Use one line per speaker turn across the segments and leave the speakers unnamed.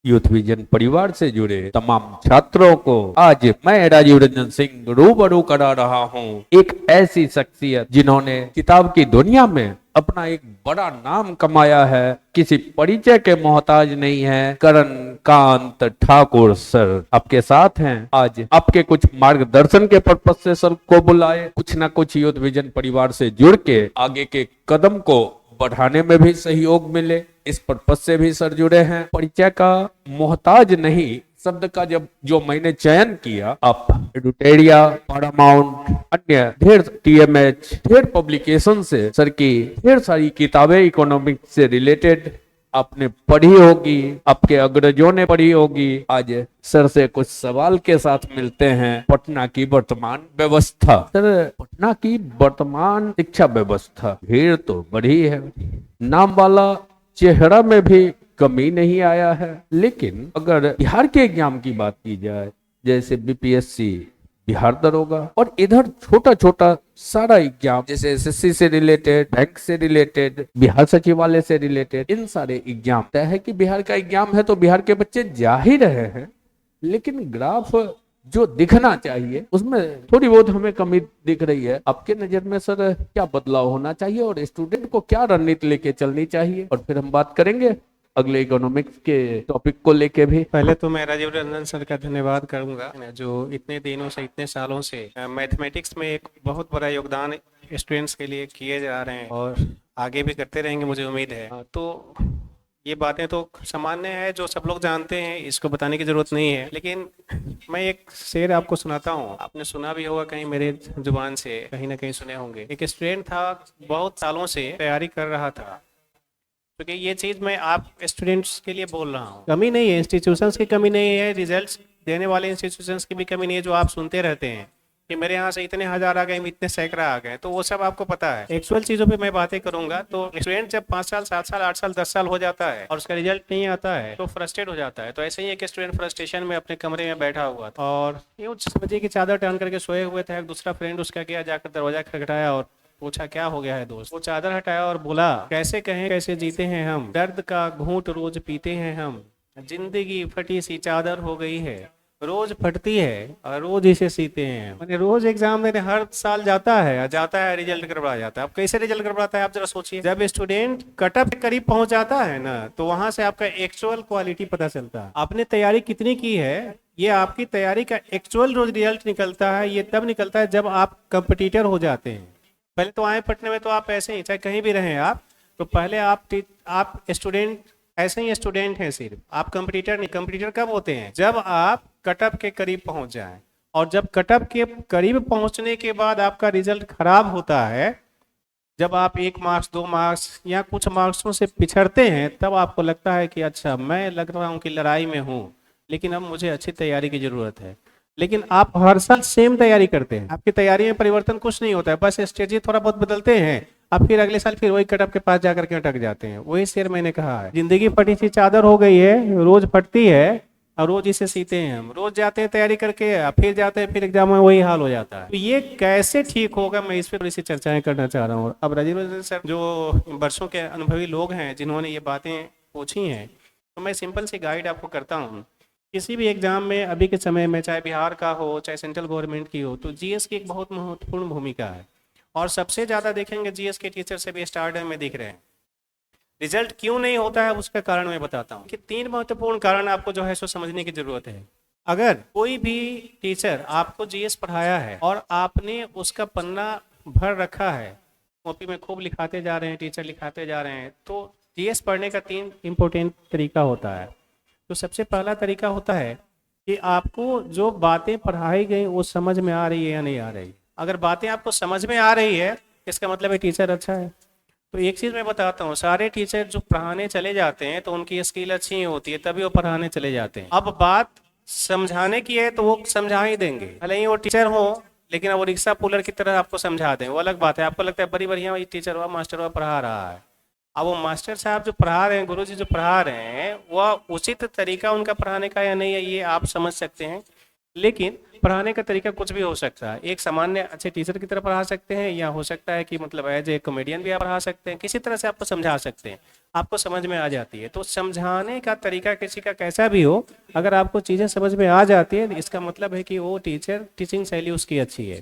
Youth vision परिवार से जुड़े तमाम छात्रों को आज मैं राजीव रंजन सिंह रूबरू करा रहा हूँ एक ऐसी शख्सियत जिन्होंने किताब की दुनिया में अपना एक बड़ा नाम कमाया है, किसी परिचय के मोहताज नहीं है। करण कांत ठाकुर सर आपके साथ हैं। आज आपके कुछ मार्गदर्शन के पर्पज से सर को बुलाए, कुछ ना कुछ यूथ विजन परिवार से जुड़ के आगे के कदम को बढ़ाने में भी सहयोग मिले, इस पर्पज से भी सर जुड़े हैं। परिचय का मोहताज नहीं शब्द का जब जो मैंने चयन किया, आप एडुटेरिया, पारामाउंट, अन्य ढेर टीएमएच, ढेर पब्लिकेशन से सर की ढेर सारी किताबें इकोनॉमिक्स से रिलेटेड आपने पढ़ी होगी, आपके अग्रजों ने पढ़ी होगी। आज सर से कुछ सवाल के साथ मिलते हैं। पटना की वर्तमान व्यवस्था, सर पटना की वर्तमान शिक्षा व्यवस्था भीड़ तो बढ़ी है, नाम वाला चेहरा में भी कमी नहीं आया है। लेकिन अगर बिहार के एग्जाम की बात की जाए, जैसे बीपीएससी, बिहार दरोगा और इधर छोटा छोटा सारा एग्जाम जैसे एसएससी से रिलेटेड, बैंक से रिलेटेड, बिहार सचिवालय से रिलेटेड, इन सारे एग्जाम तय है कि बिहार का एग्जाम है तो बिहार के बच्चे जा ही रहे हैं। लेकिन ग्राफ जो दिखना चाहिए उसमें थोड़ी बहुत हमें कमी दिख रही है। आपके नजर में सर क्या बदलाव होना चाहिए और स्टूडेंट को क्या रणनीति लेके चलनी चाहिए, और फिर हम बात करेंगे अगले इकोनॉमिक्स के टॉपिक को लेके भी।
पहले तो मैं राजीव रंजन सर का धन्यवाद करूंगा जो इतने दिनों से, इतने सालों से मैथमेटिक्स में एक बहुत बड़ा योगदान स्टूडेंट्स के लिए किए जा रहे हैं और आगे भी करते रहेंगे, मुझे उम्मीद है। तो ये बातें तो सामान्य है, जो सब लोग जानते हैं, इसको बताने की जरूरत नहीं है। लेकिन मैं एक शेर आपको सुनाता हूँ, आपने सुना भी होगा कहीं मेरे जुबान से, कहीं ना कहीं सुने होंगे। एक स्टूडेंट था, बहुत सालों से तैयारी कर रहा था, क्योंकि ये चीज़ मैं आप स्टूडेंट्स के लिए बोल रहा हूँ। कमी नहीं है, इंस्टीट्यूशंस की कमी नहीं है, रिजल्ट्स देने वाले इंस्टीट्यूशंस की भी कमी नहीं है। जो आप सुनते रहते हैं कि मेरे यहाँ से इतने हजार आ गए, इतने सैकड़ा आ गए, तो वो सब आपको पता है। एक्चुअल चीज़ों पे मैं बातें करूंगा। तो स्टूडेंट जब 5 साल, 7 साल, 8 साल, 10 साल हो जाता है और उसका रिजल्ट नहीं आता है तो फ्रस्ट्रेट हो जाता है। तो ऐसे ही एक स्टूडेंट फ्रस्ट्रेशन में अपने कमरे में बैठा हुआ था और यूँ समझिए कि चादर टान करके सोए हुए थे। एक दूसरा फ्रेंड उसका गया, जाकर दरवाजा खटखटाया और पूछा क्या हो गया है दोस्त। वो चादर हटाया और बोला, कैसे कहें कैसे जीते हैं हम, दर्द का घूंट रोज पीते हैं हम, जिंदगी फटी सी चादर हो गई है, रोज फटती है और रोज इसे सीते हैं। मैंने रोज एग्जाम देने हर साल जाता है रिजल्ट गड़बड़ा जाता है। अब कैसे रिजल्ट गड़बड़ाता है आप जरा सोचिए। जब स्टूडेंट कटअप के करीब पहुंच जाता है ना, तो वहां से आपका एक्चुअल क्वालिटी पता चलता है। आपने तैयारी कितनी की है, ये आपकी तैयारी का एक्चुअल रोज रिजल्ट निकलता है। ये तब निकलता है जब आप कंपटीटर हो जाते हैं। पहले तो आए पटने में तो आप ऐसे ही, चाहे कहीं भी रहें आप, तो पहले आप स्टूडेंट, ऐसे ही स्टूडेंट हैं सिर्फ, आप कंपटीटर नहीं। कंपटीटर कब होते हैं, जब आप कटअप के करीब पहुंच जाएं। और जब कटअप के करीब पहुंचने के बाद आपका रिजल्ट खराब होता है, जब आप 1 मार्क्स 2 मार्क्स या कुछ मार्क्सों से पिछड़ते हैं, तब आपको लगता है कि अच्छा मैं लग रहा हूँ कि लड़ाई में हूँ, लेकिन अब मुझे अच्छी तैयारी की जरूरत है। लेकिन आप हर साल सेम तैयारी करते हैं, आपकी तैयारी में परिवर्तन कुछ नहीं होता है, बस स्ट्रेटजी थोड़ा बहुत बदलते हैं। आप फिर अगले साल फिर वही कटअप के पास जाकर के अटक जाते हैं। वही शेर मैंने कहा है, जिंदगी फटी सी चादर हो गई है, रोज फटती है और रोज इसे सीते हैं हम। रोज जाते हैं तैयारी करके, फिर जाते हैं, फिर एग्जाम में वही हाल हो जाता है। तो ये कैसे ठीक होगा, मैं इस पर थोड़ी सी चर्चाएं करना चाह रहा हूँ। अब राजीव रंजन सर जो वर्षों के अनुभवी लोग हैं, जिन्होंने ये बातें पूछी हैं, तो मैं सिंपल सी गाइड आपको करता हूँ। किसी भी एग्जाम में अभी के समय में, चाहे बिहार का हो चाहे सेंट्रल गवर्नमेंट की हो, तो जीएस की एक बहुत महत्वपूर्ण भूमिका है। और सबसे ज़्यादा देखेंगे जीएस के टीचर से भी स्टार्ट में दिख रहे हैं। रिजल्ट क्यों नहीं होता है उसका कारण मैं बताता हूँ कि 3 महत्वपूर्ण कारण आपको जो है सो समझने की जरूरत है। अगर कोई भी टीचर आपको जीएस पढ़ाया है और आपने उसका पन्ना भर रखा है, कॉपी में खूब लिखाते जा रहे हैं, टीचर लिखाते जा रहे हैं, तो जीएस पढ़ने का 3 इम्पोर्टेंट तरीका होता है। तो सबसे पहला तरीका होता है कि आपको जो बातें पढ़ाई गई वो समझ में आ रही है या नहीं आ रही। अगर बातें आपको समझ में आ रही है, इसका मतलब है टीचर अच्छा है। तो एक चीज़ मैं बताता हूँ, सारे टीचर जो पढ़ाने चले जाते हैं तो उनकी स्किल अच्छी होती है, तभी वो पढ़ाने चले जाते हैं। अब बात समझाने की है तो वो समझा ही देंगे, भले ही वो टीचर हो, लेकिन वो रिक्शा पुलर की तरह आपको समझा दें, वो अलग बात है। आपको लगता है बड़ी बढ़िया टीचर हुआ, मास्टर हुआ, पढ़ा रहा है। अब वो मास्टर साहब जो पढ़ा रहे हैं, गुरुजी जो पढ़ा रहे हैं, वह उचित तरीका उनका पढ़ाने का या नहीं है, ये आप समझ सकते हैं। लेकिन पढ़ाने का तरीका कुछ भी हो सकता है। एक सामान्य अच्छे टीचर की तरह पढ़ा सकते हैं, या हो सकता है कि मतलब एज ए कॉमेडियन भी आप पढ़ा सकते हैं, किसी तरह से आपको समझा सकते हैं। आपको समझ में आ जाती है। तो समझाने का तरीका किसी का कैसा भी हो, अगर आपको चीज़ें समझ में आ जाती है, इसका मतलब है कि वो टीचर टीचिंग शैली उसकी अच्छी है।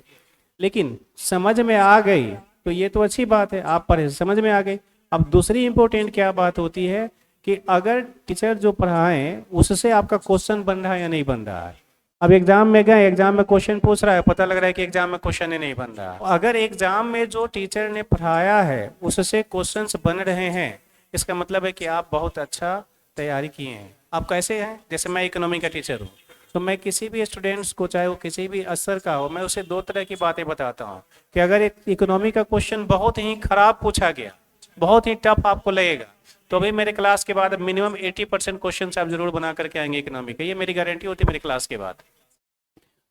लेकिन समझ में आ गई तो ये तो अच्छी बात है, आप पढ़े समझ में आ गई। अब दूसरी इंपॉर्टेंट क्या बात होती है कि अगर टीचर जो पढ़ाएं उससे आपका क्वेश्चन बन रहा है या नहीं बन रहा है। अब एग्जाम में गए, एग्जाम में क्वेश्चन पूछ रहा है, पता लग रहा है कि एग्जाम में क्वेश्चन ही नहीं बन रहा है। अगर एग्जाम में जो टीचर ने पढ़ाया है उससे क्वेश्चंस बन रहे हैं, इसका मतलब है कि आप बहुत अच्छा तैयारी किए हैं। आप कैसे हैं, जैसे मैं इकोनॉमी का टीचर हूँ, तो मैं किसी भी स्टूडेंट्स को, चाहे वो किसी भी स्तर का हो, मैं उसे दो तरह की बातें बताता हूँ कि अगर एक इकोनॉमी का क्वेश्चन बहुत ही खराब पूछा गया, बहुत ही टफ आपको लगेगा, तो अभी मेरे क्लास के बाद मिनिमम 80% क्वेश्चन आप जरूर बना करके आएंगे इकोनॉमी के, ये मेरी गारंटी होती है मेरी क्लास के बाद।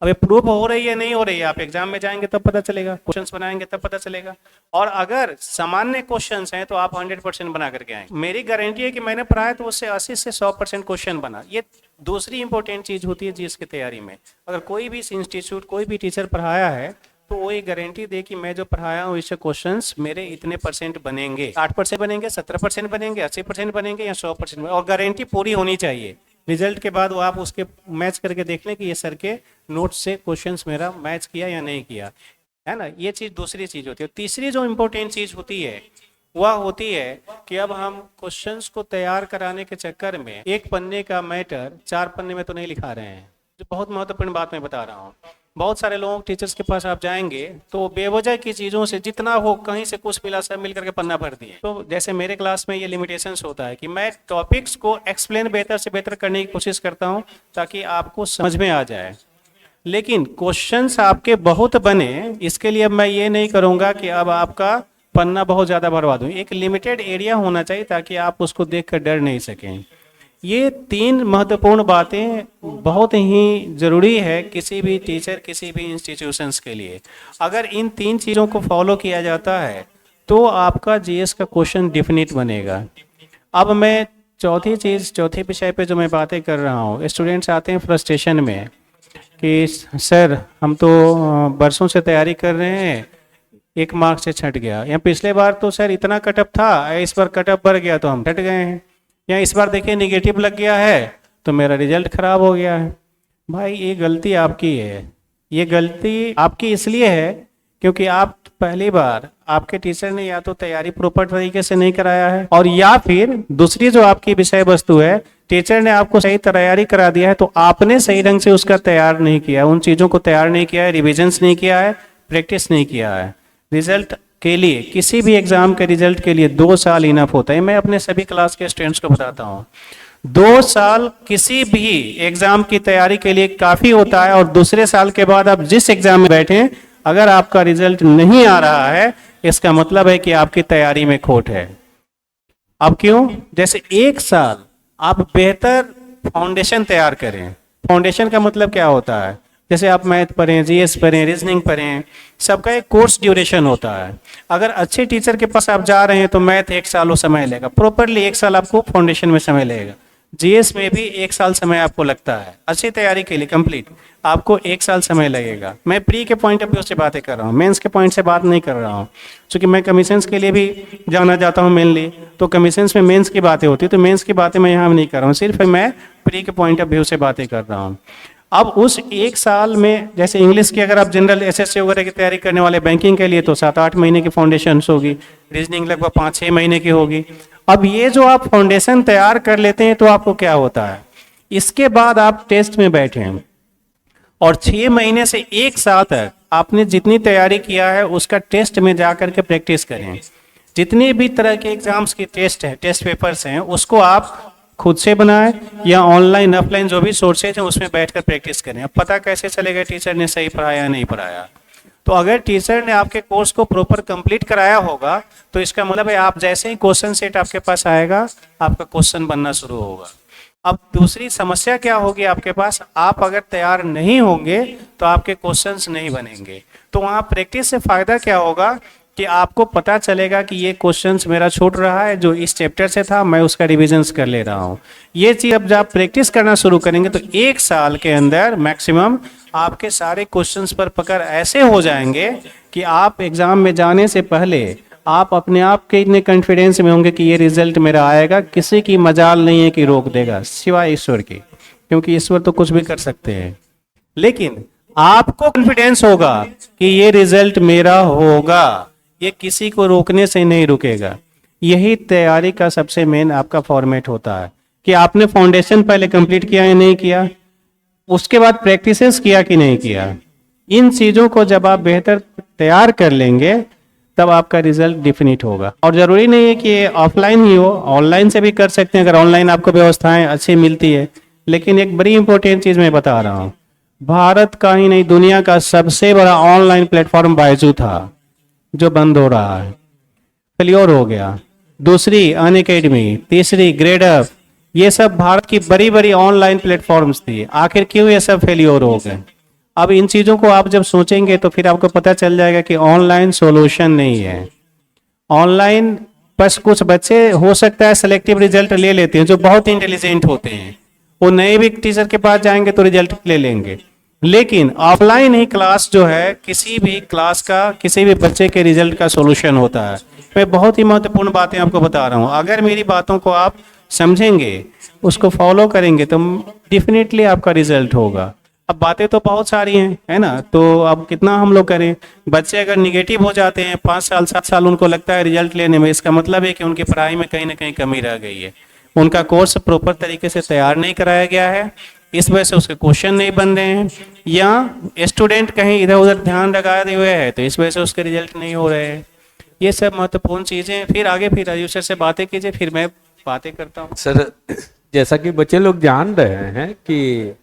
अब ये प्रूफ हो रही है नहीं हो रही है, आप एग्जाम में जाएंगे तब पता चलेगा, क्वेश्चंस बनाएंगे तब पता चलेगा। और अगर सामान्य क्वेश्चंस हैं तो आप 100% बना करके आएंगे। मेरी गारंटी है कि मैंने पढ़ाया तो उससे 80 से 100% क्वेश्चन बना। ये दूसरी इंपॉर्टेंट चीज होती है जीएस की तैयारी में। अगर कोई भी इंस्टीट्यूट, कोई भी टीचर पढ़ाया है तो वो ये गारंटी दे कि मैं जो पढ़ाया हूँ इससे क्वेश्चंस मेरे इतने परसेंट बनेंगे, 8% बनेंगे, 17% बनेंगे, 80% बनेंगे या 100%, और गारंटी पूरी होनी चाहिए। रिजल्ट के बाद वो आप उसके मैच करके देख लें कि ये सर के नोट्स से क्वेश्चंस मेरा मैच किया या नहीं किया, है ना। ये चीज़ दूसरी चीज़ होती है। तीसरी जो इम्पोर्टेंट चीज़ होती है वह होती है कि अब हम क्वेश्चंस को तैयार कराने के चक्कर में एक पन्ने का मैटर 4 पन्ने में तो नहीं लिखा रहे हैं। जो बहुत महत्वपूर्ण बात मैं बता रहा हूँ। बहुत सारे लोग टीचर्स के पास आप जाएंगे तो बेवजह की चीज़ों से जितना हो कहीं से कुछ मिला सब मिल करके पन्ना भर दिए। तो जैसे मेरे क्लास में ये लिमिटेशंस होता है कि मैं टॉपिक्स को एक्सप्लेन बेहतर से बेहतर करने की कोशिश करता हूँ ताकि आपको समझ में आ जाए। लेकिन क्वेश्चंस आपके बहुत बने, इसके लिए अब मैं ये नहीं करूँगा कि अब आपका पन्ना बहुत ज़्यादा भरवा दूँ। एक लिमिटेड एरिया होना चाहिए ताकि आप उसको देख कर डर नहीं सकें। ये 3 महत्वपूर्ण बातें बहुत ही ज़रूरी है किसी भी टीचर, किसी भी इंस्टीट्यूशंस के लिए। अगर इन 3 चीज़ों को फॉलो किया जाता है तो आपका जीएस का क्वेश्चन डेफिनेट बनेगा। अब मैं चौथी विषय पे जो मैं बातें कर रहा हूँ, स्टूडेंट्स आते हैं फ्रस्ट्रेशन में कि सर हम तो बरसों से तैयारी कर रहे हैं, 1 मार्क से छट गया, या पिछले बार तो सर इतना कटअप था, इस बार कटअप बढ़ गया तो हम छट गए हैं, या इस बार देखिए निगेटिव लग गया है तो मेरा रिजल्ट खराब हो गया है। भाई ये गलती आपकी है। ये गलती आपकी इसलिए है क्योंकि आप पहली बार आपके टीचर ने या तो तैयारी प्रॉपर तरीके से नहीं कराया है, और या फिर दूसरी जो आपकी विषय वस्तु है, टीचर ने आपको सही तैयारी करा दिया है तो आपने सही ढंग से उसका तैयार नहीं किया, उन चीज़ों को तैयार नहीं किया है, रिविजन्स नहीं किया है, प्रैक्टिस नहीं किया है। रिजल्ट के लिए, किसी भी एग्जाम के रिजल्ट के लिए 2 साल इनफ होता है। मैं अपने सभी क्लास के स्टूडेंट्स को बताता हूँ 2 साल किसी भी एग्जाम की तैयारी के लिए काफ़ी होता है। और दूसरे साल के बाद आप जिस एग्जाम में बैठे, अगर आपका रिजल्ट नहीं आ रहा है इसका मतलब है कि आपकी तैयारी में खोट है। अब क्यों? जैसे 1 साल आप बेहतर फाउंडेशन तैयार करें। फाउंडेशन का मतलब क्या होता है? जैसे आप मैथ पढ़ें, जीएस पढ़ें, रीजनिंग पढ़ें, सबका एक कोर्स ड्यूरेशन होता है। अगर अच्छे टीचर के पास आप जा रहे हैं तो मैथ 1 साल वो समय लेगा, प्रॉपरली 1 साल आपको फाउंडेशन में समय लगेगा। जीएस में भी 1 साल समय आपको लगता है अच्छी तैयारी के लिए, कंप्लीट आपको 1 साल समय लगेगा। मैं प्री के पॉइंट ऑफ व्यू से बातें कर रहा हूँ, मेंस के पॉइंट से बात नहीं कर रहा हूँ, क्योंकि मैं कमीशंस के लिए भी जाना जाता हूँ मेनली, तो कमीशंस में मेंस की बातें होती है, तो मेंस की बातें मैं यहाँ नहीं कर रहा हूँ, सिर्फ मैं प्री के पॉइंट ऑफ व्यू से बातें कर रहा हूँ। अब उस 1 साल में, जैसे इंग्लिश की अगर आप जनरल एसएससी वगैरह की तैयारी करने वाले बैंकिंग के लिए तो 7-8 महीने की फाउंडेशन होगी, रीजनिंग लगभग 5-6 महीने की होगी। अब ये जो आप फाउंडेशन तैयार कर लेते हैं तो आपको क्या होता है, इसके बाद आप टेस्ट में बैठे हैं और 6 महीने से 1 साल तक आपने जितनी तैयारी किया है उसका टेस्ट में जा करके प्रैक्टिस करें। जितनी भी तरह के एग्जाम्स की टेस्ट है, टेस्ट पेपर्स हैं, उसको आप खुद से बनाएं या ऑनलाइन ऑफलाइन जो भी सोर्सेज हैं उसमें बैठकर प्रैक्टिस करें। अब पता कैसे चलेगा टीचर ने सही पढ़ाया या नहीं पढ़ाया? तो अगर टीचर ने आपके कोर्स को प्रॉपर कंप्लीट कराया होगा तो इसका मतलब है आप जैसे ही क्वेश्चन सेट आपके पास आएगा आपका क्वेश्चन बनना शुरू होगा। अब दूसरी समस्या क्या होगी आपके पास, आप अगर तैयार नहीं होंगे तो आपके क्वेश्चंस नहीं बनेंगे। तो वहाँ प्रैक्टिस से फायदा क्या होगा कि आपको पता चलेगा कि ये क्वेश्चंस मेरा छूट रहा है, जो इस चैप्टर से था मैं उसका रिविजन्स कर ले रहा हूँ। ये चीज़ अब जब आप प्रैक्टिस करना शुरू करेंगे तो 1 साल के अंदर मैक्सिमम आपके सारे क्वेश्चंस पर पकड़ ऐसे हो जाएंगे कि आप एग्जाम में जाने से पहले आप अपने आप के इतने कॉन्फिडेंस में होंगे कि ये रिजल्ट मेरा आएगा, किसी की मजाल नहीं है कि रोक देगा सिवाय ईश्वर की, क्योंकि ईश्वर तो कुछ भी कर सकते हैं। लेकिन आपको कॉन्फिडेंस होगा कि ये रिजल्ट मेरा होगा, ये किसी को रोकने से नहीं रुकेगा। यही तैयारी का सबसे मेन आपका फॉर्मेट होता है कि आपने फाउंडेशन पहले कंप्लीट किया या नहीं किया, उसके बाद प्रैक्टिसेस किया कि नहीं किया। इन चीज़ों को जब आप बेहतर तैयार कर लेंगे तब आपका रिजल्ट डिफिनिट होगा। और ज़रूरी नहीं है कि ये ऑफलाइन ही हो, ऑनलाइन से भी कर सकते हैं अगर ऑनलाइन आपको व्यवस्थाएं अच्छी मिलती है। लेकिन एक बड़ी इंपॉर्टेंट चीज़ मैं बता रहा हूँ, भारत का ही नहीं दुनिया का सबसे बड़ा ऑनलाइन प्लेटफॉर्म बायजू था, जो बंद हो रहा है, फेल्योर हो गया। दूसरी अनअकैडमी, तीसरी ग्रेडअप, ये सब भारत की बड़ी बड़ी ऑनलाइन प्लेटफॉर्म्स थी। आखिर क्यों ये सब फेल्योर हो गए? अब इन चीज़ों को आप जब सोचेंगे तो फिर आपको पता चल जाएगा कि ऑनलाइन सॉल्यूशन नहीं है। ऑनलाइन बस कुछ बच्चे हो सकता है सेलेक्टिव रिजल्ट ले लेते हैं जो बहुत इंटेलिजेंट होते हैं, वो नए भी टीचर के पास जाएंगे तो रिजल्ट ले लेंगे। लेकिन ऑफलाइन ही क्लास जो है, किसी भी क्लास का किसी भी बच्चे के रिजल्ट का सॉल्यूशन होता है। मैं बहुत ही महत्वपूर्ण बातें आपको बता रहा हूँ, अगर मेरी बातों को आप समझेंगे, उसको फॉलो करेंगे तो डेफिनेटली आपका रिजल्ट होगा। अब बातें तो बहुत सारी हैं, है ना, तो अब कितना हम लोग करें। बच्चे अगर निगेटिव हो जाते हैं 5 साल 7 साल उनको लगता है रिजल्ट लेने में, इसका मतलब है कि उनकी पढ़ाई में कहीं ना कहीं कमी रह गई है, उनका कोर्स प्रॉपर तरीके से तैयार नहीं कराया गया है, इस वजह से उसके क्वेश्चन नहीं बन रहे हैं, या स्टूडेंट कहीं इधर उधर ध्यान लगाए हुए है तो इस वजह से उसके रिजल्ट नहीं हो रहे हैं। ये सब महत्वपूर्ण चीज़ें। फिर आगे फिर रजिस्टर से बातें कीजिए, फिर मैं बातें करता हूँ।
सर, जैसा कि बच्चे लोग जान रहे हैं कि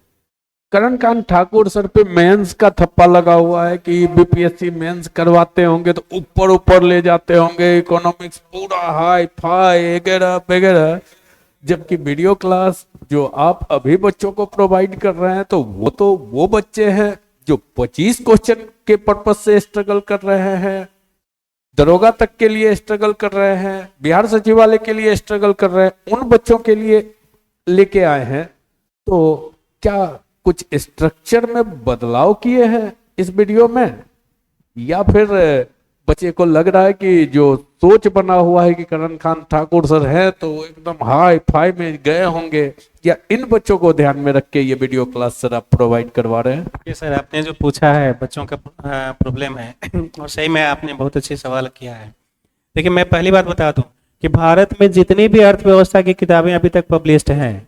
करणकांत ठाकुर सर पे मेंस का थप्पा लगा हुआ है कि बीपीएससी मेंस करवाते होंगे तो ऊपर ऊपर ले जाते होंगे, इकोनॉमिक्स पूरा हाई फाई वगैरह वगैरह, जबकि वीडियो क्लास जो आप अभी बच्चों को प्रोवाइड कर रहे हैं तो वो बच्चे हैं जो 25 क्वेश्चन के पर्पज से स्ट्रगल कर रहे हैं, दरोगा तक के लिए स्ट्रगल कर रहे हैं, बिहार सचिवालय के लिए स्ट्रगल कर रहे हैं, उन बच्चों के लिए लेके आए हैं। तो क्या कुछ स्ट्रक्चर में बदलाव किए हैं इस वीडियो में, या फिर बच्चे को लग रहा है कि जो सोच बना हुआ है कि करणकांत ठाकुर सर है तो एकदम हाई फाई में गए होंगे, या इन बच्चों को ध्यान में रख के ये वीडियो क्लास सर आप प्रोवाइड करवा रहे हैं?
ये सर आपने जो पूछा है बच्चों का प्रॉब्लम है और सही में आपने बहुत अच्छे सवाल किया है। देखिए, मैं पहली बात बता दूं कि भारत में जितनी भी अर्थव्यवस्था की किताबें अभी तक पब्लिश्ड हैं,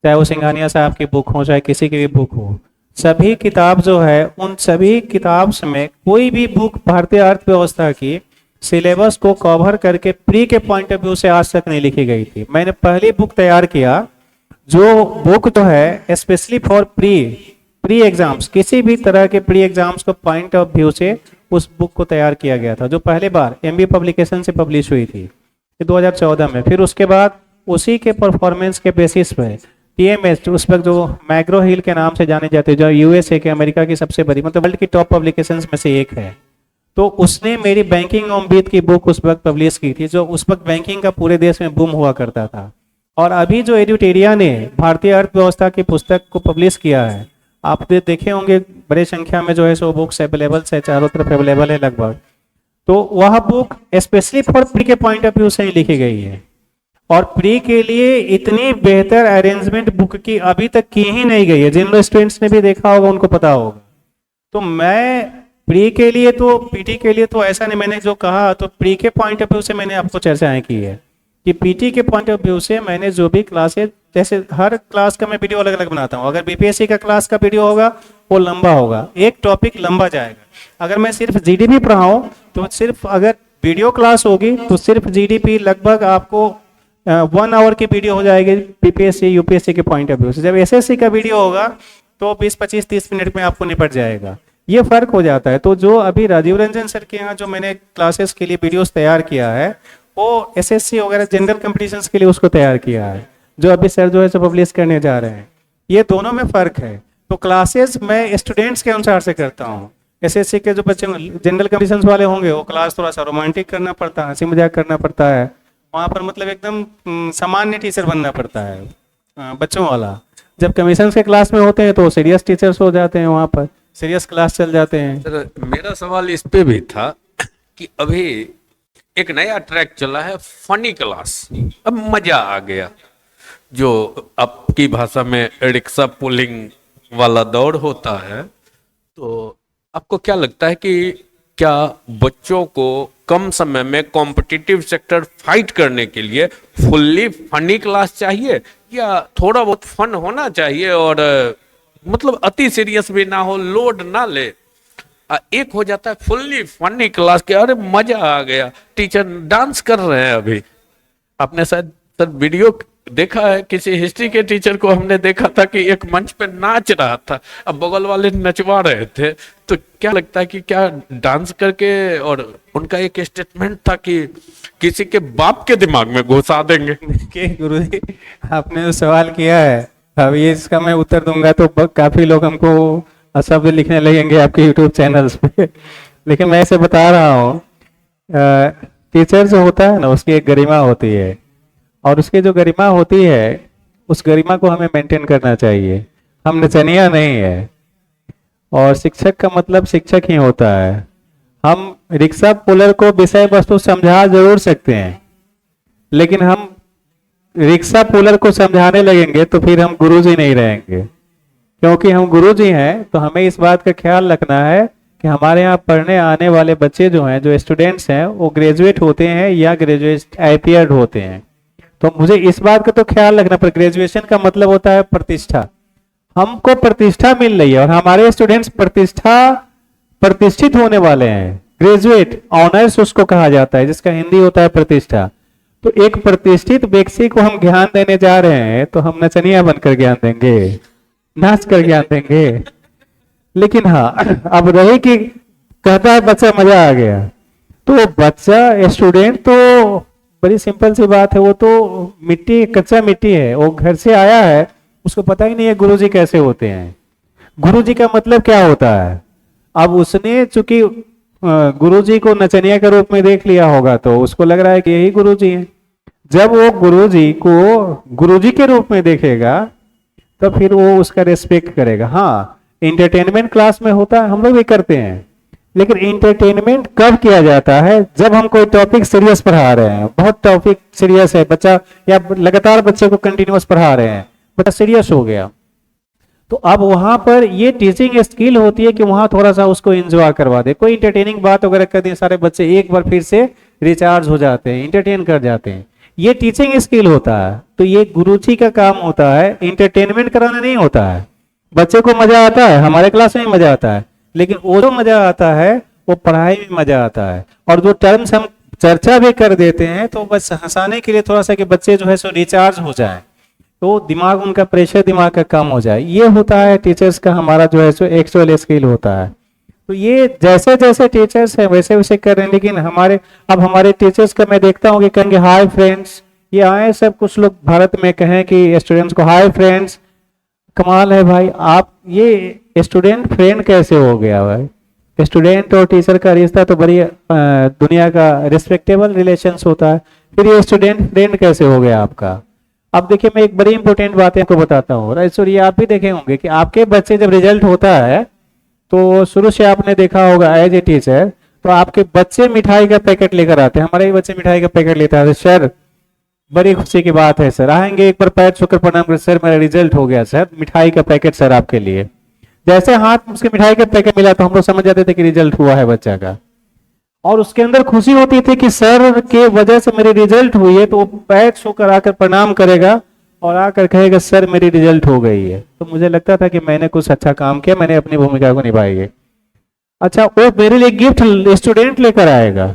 चाहे वो सिंघानिया साहब की बुक हो चाहे किसी की भी बुक हो, सभी किताब जो है उन सभी किताब में कोई भी बुक भारतीय अर्थव्यवस्था की सिलेबस को कवर करके प्री के पॉइंट ऑफ व्यू से आज तक नहीं लिखी गई थी। मैंने पहली बुक तैयार किया जो बुक तो है स्पेशली फॉर प्री एग्जाम्स, किसी भी तरह के प्री एग्जाम्स को पॉइंट ऑफ व्यू से उस बुक को तैयार किया गया था, जो पहले बार एमबी पब्लिकेशन से पब्लिश हुई थी 2014 में। फिर उसके बाद उसी के परफॉर्मेंस के बेसिस पे टीएमएस, उस वक्त जो मैग्रो हिल के नाम से जाने जाते हैं, जो यूएसए के अमेरिका की सबसे बड़ी मतलब वर्ल्ड की टॉप पब्लिकेशंस में से एक है, तो उसने मेरी बैंकिंग ऑन बीट की बुक उस वक्त पब्लिश की थी, जो उस वक्त बैंकिंग का पूरे देश में बूम हुआ करता था। और अभी जो एड्यूटेरिया ने भारतीय अर्थव्यवस्था की पुस्तक को पब्लिश किया है, आप देखे होंगे बड़े संख्या में जो है सो बुक्स अवेलेबल है, चारों तरफ अवेलेबल है लगभग। तो वह बुक स्पेशली फॉर प्री के पॉइंट ऑफ व्यू से ही लिखी गई है, और प्री के लिए इतनी बेहतर अरेंजमेंट बुक की अभी तक की ही नहीं गई है। जिन लोग स्टूडेंट्स ने भी देखा होगा उनको पता होगा। तो मैं प्री के लिए तो पीटी के लिए तो ऐसा नहीं, मैंने जो कहा तो प्री के पॉइंट ऑफ व्यू से मैंने आपको चर्चाएं की है कि पीटी के पॉइंट ऑफ व्यू से मैंने जो भी क्लासेज, जैसे हर क्लास का मैं वीडियो अलग अलग बनाता हूँ। अगर बीपीएससी का क्लास का वीडियो होगा वो लंबा होगा, एक टॉपिक लंबा जाएगा। अगर मैं सिर्फ जीडीपी पढ़ाऊँ तो सिर्फ अगर वीडियो क्लास होगी तो सिर्फ जीडीपी लगभग आपको 1 आवर की वीडियो हो जाएगी बीपीएससी यूपीएससी के पॉइंट ऑफ व्यू से। जब एसएससी का वीडियो होगा तो 20, 25, 30 मिनट में आपको निपट जाएगा। ये फर्क हो जाता है। तो जो अभी राजीव रंजन सर के यहाँ जो मैंने क्लासेस के लिए वीडियोस तैयार किया है वो एसएससी वगैरह जनरल कॉम्पिटिशन्स के लिए उसको तैयार किया है, जो अभी सर जो है सो पब्लिश करने जा रहे हैं। ये दोनों में फ़र्क है। तो क्लासेस मैं स्टूडेंट्स के अनुसार से करता हूँ। एसएससी के जो बच्चे जनरल कॉम्पिटिशन्स वाले होंगे वो क्लास थोड़ा सा रोमांटिक करना पड़ता है, हंसी मजाक करना पड़ता है, वहाँ पर मतलब एकदम सामान्य टीचर बनना पड़ता है बच्चों वाला। जब कमीशन के क्लास में होते हैं तो सीरियस टीचर्स हो जाते हैं, वहाँ पर सीरियस क्लास चल जाते हैं।
सर, मेरा सवाल इस पे भी था कि अभी एक नया ट्रैक चला है, फनी क्लास। अब मजा आ गया। जो आपकी भाषा में रिक्शा पुलिंग वाला दौड़ होता है, तो आपको क्या लगता है कि क्या बच्चों को कम समय में कॉम्पिटिटिव सेक्टर फाइट करने के लिए फुल्ली फनी क्लास चाहिए, या थोड़ा बहुत फन होना चाहिए और मतलब अति सीरियस भी ना हो, लोड ना ले? एक हो जाता है फुल्ली फनी क्लास के, अरे मजा आ गया, टीचर डांस कर रहे हैं। अभी आपने शायद सर वीडियो देखा है, किसी हिस्ट्री के टीचर को हमने देखा था कि एक मंच पे नाच रहा था, अब बगल वाले नचवा रहे थे। तो क्या लगता है कि क्या डांस करके, और उनका एक स्टेटमेंट था कि किसी के बाप के दिमाग में घुसा देंगे।
देखिए गुरुजी, आपने जो सवाल किया है, अब ये इसका मैं उत्तर दूंगा तो काफी लोग हमको अशब्द लिखने लगेंगे आपके यूट्यूब चैनल्स पे। लेकिन मैं इसे बता रहा हूँ, टीचर जो होता है ना, उसकी एक गरिमा होती है, और उसकी जो गरिमा होती है, उस गरिमा को हमें मेंटेन करना चाहिए। हम नचनिया नहीं है, और शिक्षक का मतलब शिक्षक ही होता है। हम रिक्शा पुलर को विषय वस्तु समझा जरूर सकते हैं, लेकिन हम रिक्शा पुलर को समझाने लगेंगे तो फिर हम गुरुजी नहीं रहेंगे। क्योंकि हम गुरुजी हैं तो हमें इस बात का ख्याल रखना है कि हमारे यहाँ पढ़ने आने वाले बच्चे जो हैं, जो स्टूडेंट्स हैं, वो ग्रेजुएट होते हैं या ग्रेजुएट आईपीएड होते हैं। तो मुझे इस बात का तो ख्याल रखना, पर ग्रेजुएशन का मतलब होता है प्रतिष्ठा। हमको प्रतिष्ठा मिल रही है और हमारे स्टूडेंट्स प्रतिष्ठित होने वाले हैं। ग्रेजुएट ऑनर्स उसको कहा जाता है, जिसका हिंदी होता है प्रतिष्ठा। तो एक प्रतिष्ठित व्यक्ति को हम ज्ञान देने जा रहे हैं, तो हम नचनिया बनकर ज्ञान देंगे, नाच कर ज्ञान देंगे। लेकिन हाँ, अब रहे कि कहता है बच्चा मजा आ गया, तो बच्चा स्टूडेंट तो बड़ी सिंपल सी बात है, वो तो मिट्टी, कच्चा मिट्टी है, वो घर से आया है, उसको पता ही नहीं है गुरुजी कैसे होते हैं, गुरुजी का मतलब क्या होता है। अब उसने चूंकि गुरुजी को नचनिया के रूप में देख लिया होगा, तो उसको लग रहा है कि यही गुरुजी है। जब वो गुरुजी को गुरुजी के रूप में देखेगा, तो फिर वो उसका रेस्पेक्ट करेगा। हाँ, एंटरटेनमेंट क्लास में होता है, हम लोग भी करते हैं, लेकिन इंटरटेनमेंट कब किया जाता है? जब हम कोई टॉपिक सीरियस पढ़ा रहे हैं, बहुत टॉपिक सीरियस है बच्चा, या लगातार बच्चे को कंटिन्यूअस पढ़ा रहे हैं, बच्चा सीरियस हो गया, तो अब वहां पर ये टीचिंग स्किल होती है कि वहां थोड़ा सा उसको एंजॉय करवा दे, कोई इंटरटेनिंग बात वगैरह कर दिए, सारे बच्चे एक बार फिर से रिचार्ज हो जाते हैं, इंटरटेन कर जाते हैं। ये टीचिंग स्किल होता है। तो ये गुरुजी का काम होता है, इंटरटेनमेंट कराना नहीं होता है। बच्चे को मजा आता है, हमारे क्लास में मजा आता है, लेकिन वो जो मजा आता है वो पढ़ाई में मजा आता है। और जो टर्म्स हम चर्चा भी कर देते हैं, तो बस हंसाने के लिए थोड़ा सा, कि बच्चे जो है सो रिचार्ज हो जाए, तो दिमाग, उनका प्रेशर दिमाग का कम हो जाए। ये होता है टीचर्स का, हमारा जो है सो एक्चुअल स्किल होता है। तो ये जैसे जैसे टीचर्स हैं वैसे वैसे कर रहे हैं। लेकिन हमारे टीचर्स का मैं देखता हूँ कि कहेंगे हाय फ्रेंड्स, ये आए सब, कुछ लोग भारत में कहें कि स्टूडेंट्स को हाय फ्रेंड्स। कमाल है भाई, आप ये स्टूडेंट फ्रेंड कैसे हो गया भाई? स्टूडेंट और टीचर का रिश्ता तो बड़ी दुनिया का रिस्पेक्टेबल रिलेशंस होता है, फिर ये स्टूडेंट फ्रेंड कैसे हो गया आपका? अब देखिए, मैं एक बड़ी इंपॉर्टेंट बात आपको बताता हूँ, और ये आप भी देखे होंगे कि आपके बच्चे जब रिजल्ट होता है, तो शुरू से आपने देखा होगा एज ए टीचर, तो आपके बच्चे मिठाई का पैकेट लेकर आते हैं। हमारे भी बच्चे मिठाई का पैकेट लेते हैं, सर बड़ी खुशी की बात है सर, आएंगे एक बार पैर छूकर प्रणाम कर, सर मेरा रिजल्ट हो गया सर, मिठाई का पैकेट सर आपके लिए। जैसे हाथ उसके मिठाई का पैकेट मिला, तो हम लोग समझ जाते थे कि रिजल्ट हुआ है बच्चा का, और उसके अंदर खुशी होती थी कि सर के वजह से मेरी रिजल्ट हुई है। तो वो पैर छूकर आकर प्रणाम करेगा और आकर कहेगा सर मेरी रिजल्ट हो गई है। तो मुझे लगता था कि मैंने कुछ अच्छा काम किया, मैंने अपनी भूमिका को निभाई है। अच्छा, वो मेरे लिए गिफ्ट स्टूडेंट लेकर आएगा,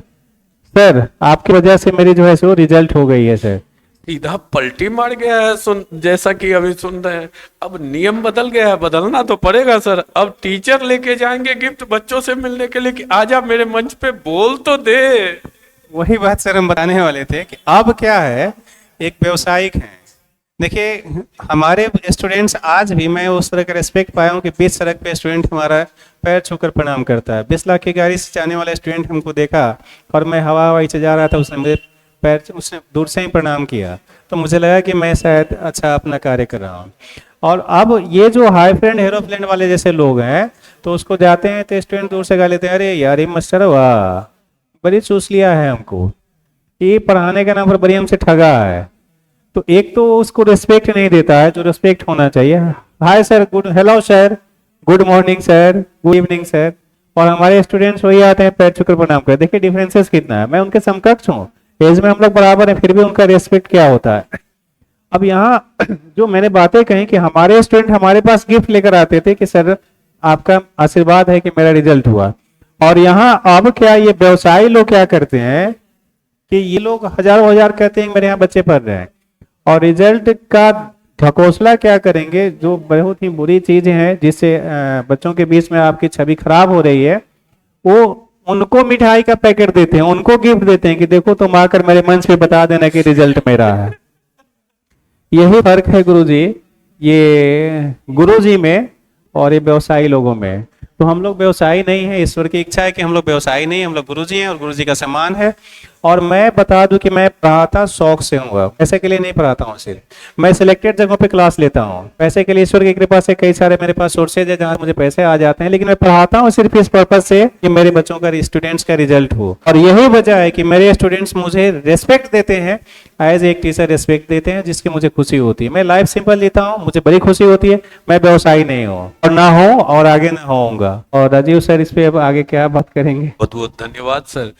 सर आपकी वजह से मेरी जो है सो रिजल्ट हो गई है सर।
सीधा पलटी मार गया है, सुन जैसा कि अभी सुन रहे हैं। अब नियम बदल गया है, बदलना तो पड़ेगा सर। अब टीचर लेके जाएंगे गिफ्ट बच्चों से मिलने के लिए कि आजा मेरे मंच पे बोल तो दे।
वही बात सर हम बताने वाले थे कि अब क्या है, एक व्यवसायिक है। देखिए, हमारे स्टूडेंट्स आज भी, मैं उस तरह का रेस्पेक्ट पाया हूँ कि बीच सड़क पे स्टूडेंट हमारा पैर छूकर प्रणाम करता है। 20 लाख की गाड़ी से जाने वाला स्टूडेंट हमको देखा, और मैं हवाई से जा रहा था, उसने मुझे उसने दूर से ही प्रणाम किया, तो मुझे लगा कि मैं शायद अच्छा अपना कार्य कर रहा हूँ। और अब ये जो हाई फ्रेंड हेरो फ्रेंड वाले जैसे लोग हैं, तो उसको जाते हैं तो स्टूडेंट दूर से गा लेते हैं, अरे यार ये मास्टर वाह बड़ी चूस लिया है हमको,
ये पढ़ाने का नाम पर बड़ी हमसे ठगा है। तो एक तो उसको रिस्पेक्ट नहीं देता है जो रिस्पेक्ट होना चाहिए। Hi sir, good, hello sir, good morning sir, good evening sir. और हमारे स्टूडेंट्स वही आते हैं पैर छूकर प्रणाम कर। देखिए डिफरेंसेस कितना है। मैं उनके समकक्ष हूँ, एज में हम लोग बराबर हैं, फिर भी उनका रिस्पेक्ट क्या होता है। अब यहाँ जो मैंने बातें कही कि हमारे स्टूडेंट हमारे पास गिफ्ट लेकर आते थे कि सर आपका आशीर्वाद है कि मेरा रिजल्ट हुआ। और यहाँ अब क्या ये व्यवसायी लोग क्या करते हैं कि ये लोग हजारों हजार कहते हैं मेरे यहाँ बच्चे पढ़ रहे हैं, और रिजल्ट का ढकोसला क्या करेंगे, जो बहुत ही बुरी चीज है जिससे बच्चों के बीच में आपकी छवि खराब हो रही है। वो उनको मिठाई का पैकेट देते हैं, उनको गिफ्ट देते हैं कि देखो तुम आकर मेरे मंच पे बता देना कि रिजल्ट मेरा है। यही फर्क है गुरुजी, ये गुरुजी में और ये व्यवसायी लोगों में। तो हम लोग व्यवसायी नहीं है, ईश्वर की इच्छा है कि हम लोग व्यवसायी नहीं, हम लोग गुरुजी हैं और गुरुजी का सम्मान है। और मैं बता दूं कि मैं पढ़ाता शौक से हूँ, पैसे के लिए नहीं पढ़ाता हूँ। सिर्फ मैं सिलेक्टेड जगहों पे क्लास लेता हूँ, पैसे के लिए ईश्वर की कृपा से कई सारे मेरे पास सोर्सेज है जहाँ मुझे पैसे आ जाते हैं, लेकिन मैं पढ़ाता हूँ सिर्फ इस पर्पज से कि मेरे बच्चों का, स्टूडेंट्स का रिजल्ट हो। और यही वजह है कि मेरे स्टूडेंट्स मुझे रिस्पेक्ट देते हैं, एज एक टीचर रिस्पेक्ट देते हैं, जिसकी मुझे खुशी होती है। मैं लाइफ सिंपल लेता हूँ, मुझे बड़ी खुशी होती है। मैं व्यवसायी नहीं हूँ और ना हूँ और आगे ना होऊंगा। और राजीव सर इस पे अब आगे क्या बात करेंगे?
बहुत बहुत धन्यवाद सर।